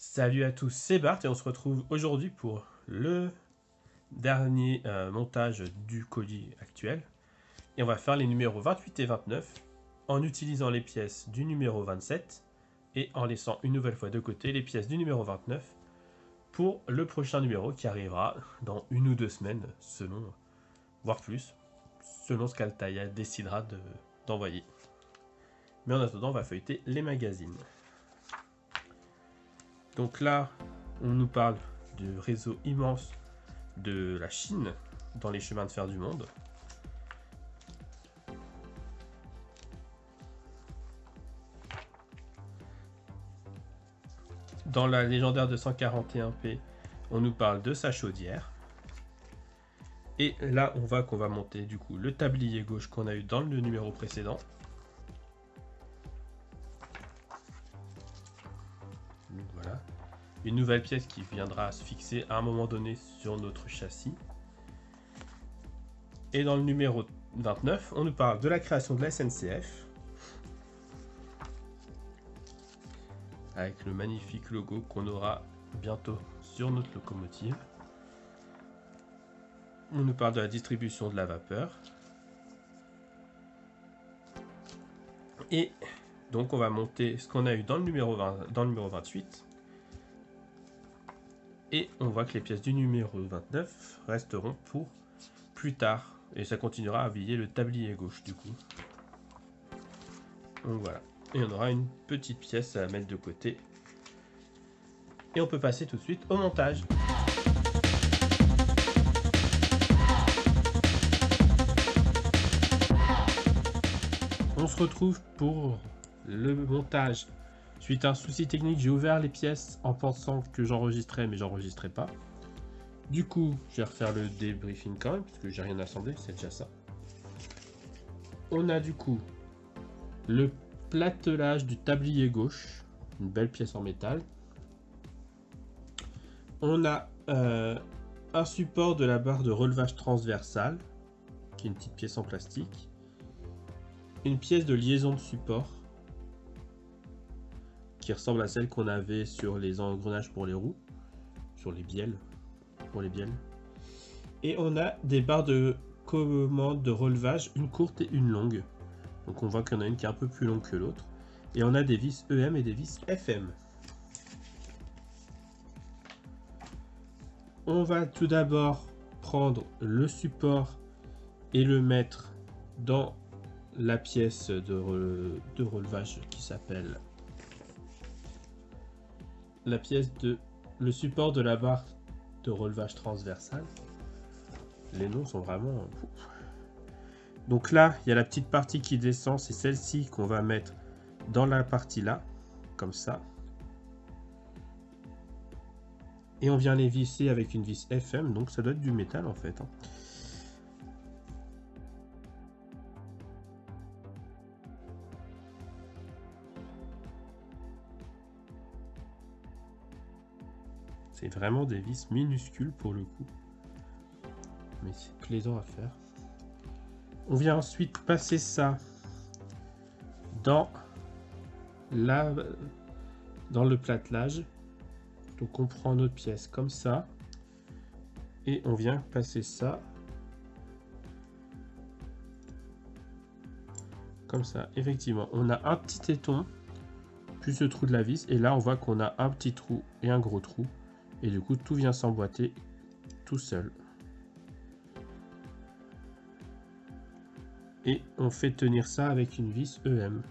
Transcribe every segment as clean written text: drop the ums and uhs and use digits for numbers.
Salut à tous, c'est Bart et on se retrouve aujourd'hui pour le dernier montage du colis actuel. Et on va faire les numéros 28 et 29 en utilisant les pièces du numéro 27 et en laissant une nouvelle fois de côté les pièces du numéro 29 pour le prochain numéro qui arrivera dans 1 ou 2 semaines, selon, voire plus, selon ce qu'Altaïa décidera d'envoyer. Mais en attendant, on va feuilleter les magazines. Donc là, on nous parle du réseau immense de la Chine dans les chemins de fer du monde. Dans la légendaire 241p, on nous parle de sa chaudière. Et là, on voit qu'on va monter du coup le tablier gauche qu'on a eu dans le numéro précédent. Donc voilà. Une nouvelle pièce qui viendra se fixer à un moment donné sur notre châssis. Et dans le numéro 29, on nous parle de la création de la SNCF. Avec le magnifique logo qu'on aura bientôt sur notre locomotive. On nous parle de la distribution de la vapeur. Et donc on va monter ce qu'on a eu dans le numéro 28. Et on voit que les pièces du numéro 29 resteront pour plus tard. Et ça continuera à habiller le tablier gauche du coup. Donc voilà. Et on aura une petite pièce à mettre de côté. Et on peut passer tout de suite au montage. On se retrouve pour le montage. Suite à un souci technique, j'ai ouvert les pièces en pensant que j'enregistrais, mais j'enregistrais pas. Du coup, je vais refaire le débriefing quand même, parce que j'ai rien assemblé, c'est déjà ça. On a du coup le platelage du tablier gauche, une belle pièce en métal. On a un support de la barre de relevage transversale, qui est une petite pièce en plastique. Une pièce de liaison de support, qui ressemble à celle qu'on avait sur les engrenages pour les roues, sur les bielles, pour les bielles. Et on a des barres de commande de relevage, une courte et une longue. Donc on voit qu'il y en a une qui est un peu plus longue que l'autre. Et on a des vis EM et des vis FM. On va tout d'abord prendre le support et le mettre dans la pièce de relevage qui s'appelle la pièce de le support de la barre de relevage transversal. Les noms sont vraiment... Donc là, il y a la petite partie qui descend, c'est celle-ci qu'on va mettre dans la partie là, comme ça. Et on vient les visser avec une vis FM, donc ça doit être du métal en fait. C'est vraiment des vis minuscules pour le coup. Mais c'est plaisant à faire. On vient ensuite passer ça dans le platelage. Donc on prend notre pièce comme ça. Et on vient passer ça comme ça. Effectivement, on a un petit téton, plus le trou de la vis. Et là, on voit qu'on a un petit trou et un gros trou. Et du coup, tout vient s'emboîter tout seul. Et on fait tenir ça avec une vis EM.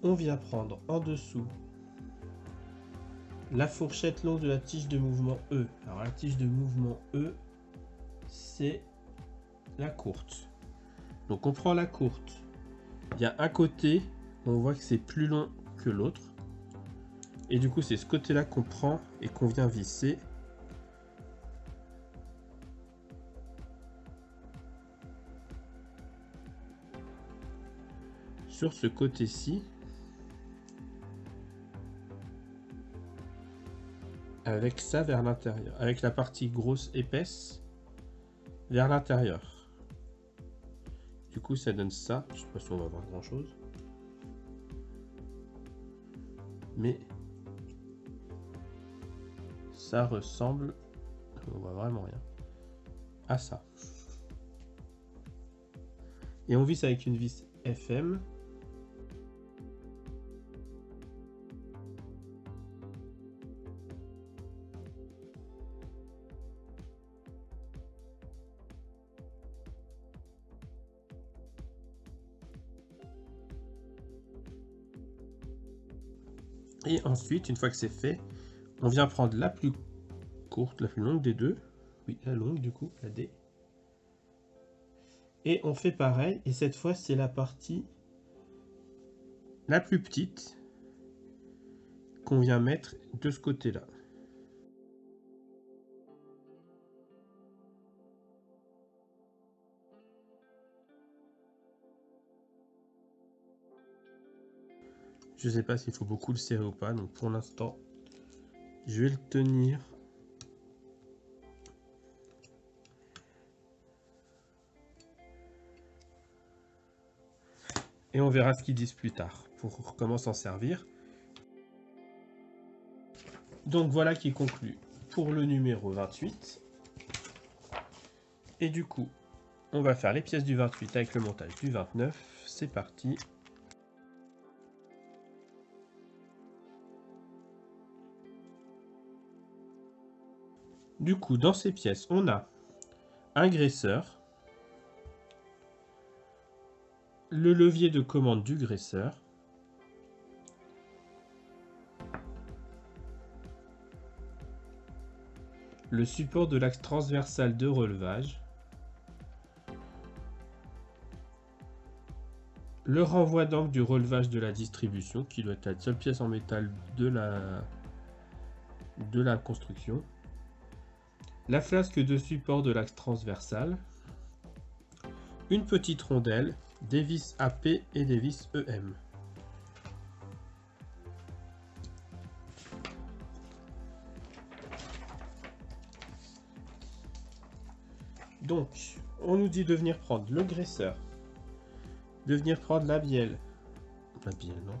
On vient prendre en dessous la fourchette longue de la tige de mouvement E. Alors la tige de mouvement E, c'est la courte. Donc on prend la courte. Il y a un côté, on voit que c'est plus long que l'autre. Et du coup, c'est ce côté-là qu'on prend et qu'on vient visser. Sur ce côté-ci. avec ça vers l'intérieur, avec la partie grosse épaisse vers l'intérieur. Du coup, ça donne ça. Je sais pas si on va voir grand chose, mais ça ressemble, on voit vraiment rien, à ça. Et on visse avec une vis FM. Et ensuite, une fois que c'est fait, on vient prendre la plus courte, la plus longue des deux. Oui, la longue du coup, la D. Et on fait pareil, et cette fois c'est la partie la plus petite qu'on vient mettre de ce côté-là. Je sais pas s'il faut beaucoup le serrer ou pas, donc pour l'instant, je vais le tenir. Et on verra ce qu'ils disent plus tard pour comment s'en servir. Donc voilà qui conclut pour le numéro 28. Et du coup, on va faire les pièces du 28 avec le montage du 29. C'est parti. Du coup, dans ces pièces, on a un graisseur, le levier de commande du graisseur, le support de l'axe transversal de relevage, le renvoi d'angle du relevage de la distribution, qui doit être la seule pièce en métal de la construction, la flasque de support de l'axe transversal, une petite rondelle, des vis AP et des vis EM. Donc, on nous dit de venir prendre le graisseur, de venir prendre la bielle non,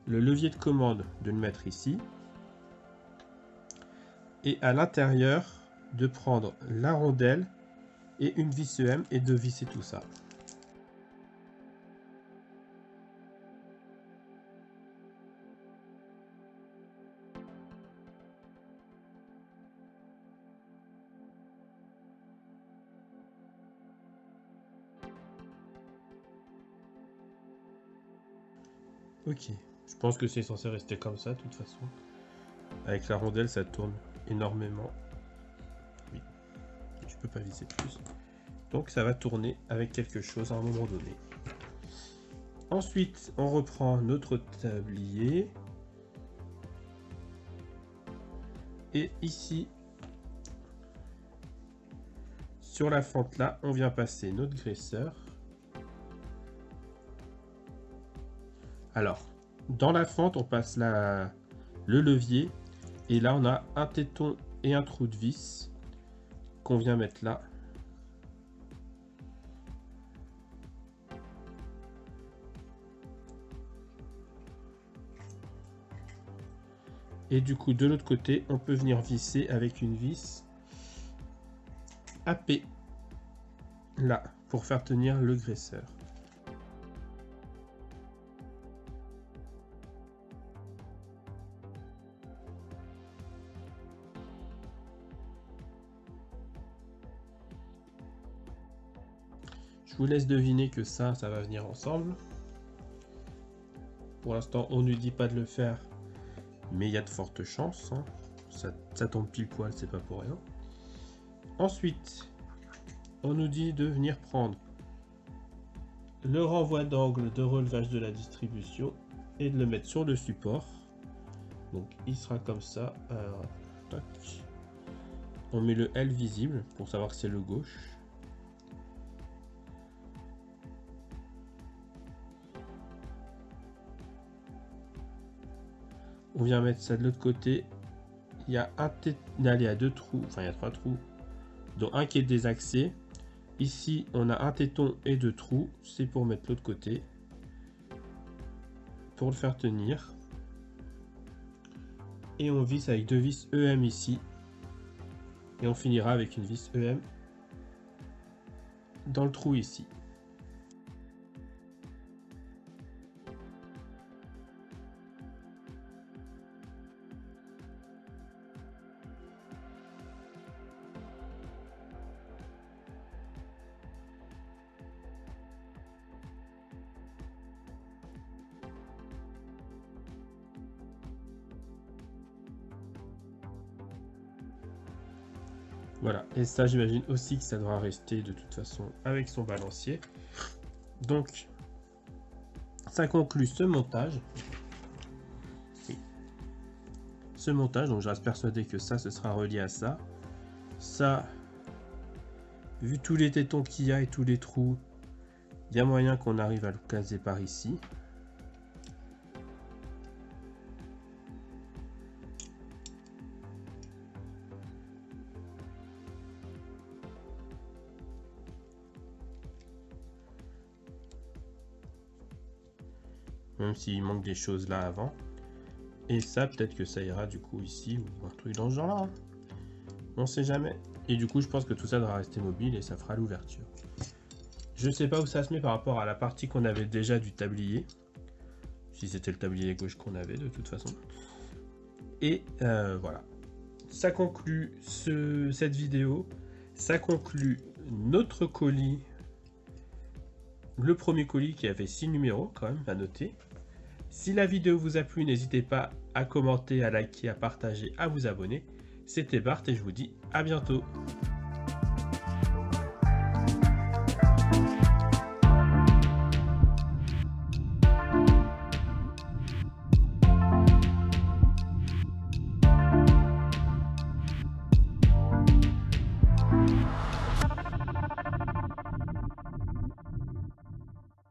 le levier de commande, de le mettre ici, et à l'intérieur de prendre la rondelle et une vis EM et de visser tout ça. Ok, je pense que c'est censé rester comme ça de toute façon. Avec la rondelle, ça tourne énormément. Oui, je peux pas visser plus. Donc ça va tourner avec quelque chose à un moment donné. Ensuite, on reprend notre tablier. Et ici, sur la fente là, on vient passer notre graisseur. Alors, dans la fente, on passe le levier. Et là, on a un téton et un trou de vis qu'on vient mettre là. Et du coup, de l'autre côté, on peut venir visser avec une vis AP là pour faire tenir le graisseur. Je vous laisse deviner que ça va venir ensemble. Pour l'instant, on ne dit pas de le faire, mais il y a de fortes chances. Hein. Ça tombe pile poil, c'est pas pour rien. Ensuite, on nous dit de venir prendre le renvoi d'angle de relevage de la distribution et de le mettre sur le support. Donc il sera comme ça. Alors, tac. On met le L visible pour savoir que c'est le gauche. On vient mettre ça de l'autre côté il y a il y a 2 trous, enfin il y a 3 trous, dont un qui est désaxé. Ici, on a un téton et 2 trous. C'est pour mettre l'autre côté. Pour le faire tenir. Et on visse avec 2 vis EM ici. Et on finira avec une vis EM dans le trou ici. Voilà, et ça j'imagine aussi que ça devra rester de toute façon avec son balancier. Donc, ça conclut ce montage. Oui. Ce montage, donc je reste persuadé que ça, ce sera relié à ça. Ça, vu tous les tétons qu'il y a et tous les trous, il y a moyen qu'on arrive à le caser par ici. Même s'il manque des choses là avant. Et ça, peut-être que ça ira du coup ici, ou un truc dans ce genre-là. On sait jamais. Et du coup, je pense que tout ça devra rester mobile et ça fera l'ouverture. Je sais pas où ça se met par rapport à la partie qu'on avait déjà du tablier. Si c'était le tablier gauche qu'on avait de toute façon. Et voilà. Ça conclut cette vidéo. Ça conclut notre colis. Le premier colis qui avait 6 numéros quand même à noter. Si la vidéo vous a plu, n'hésitez pas à commenter, à liker, à partager, à vous abonner. C'était Bart et je vous dis à bientôt.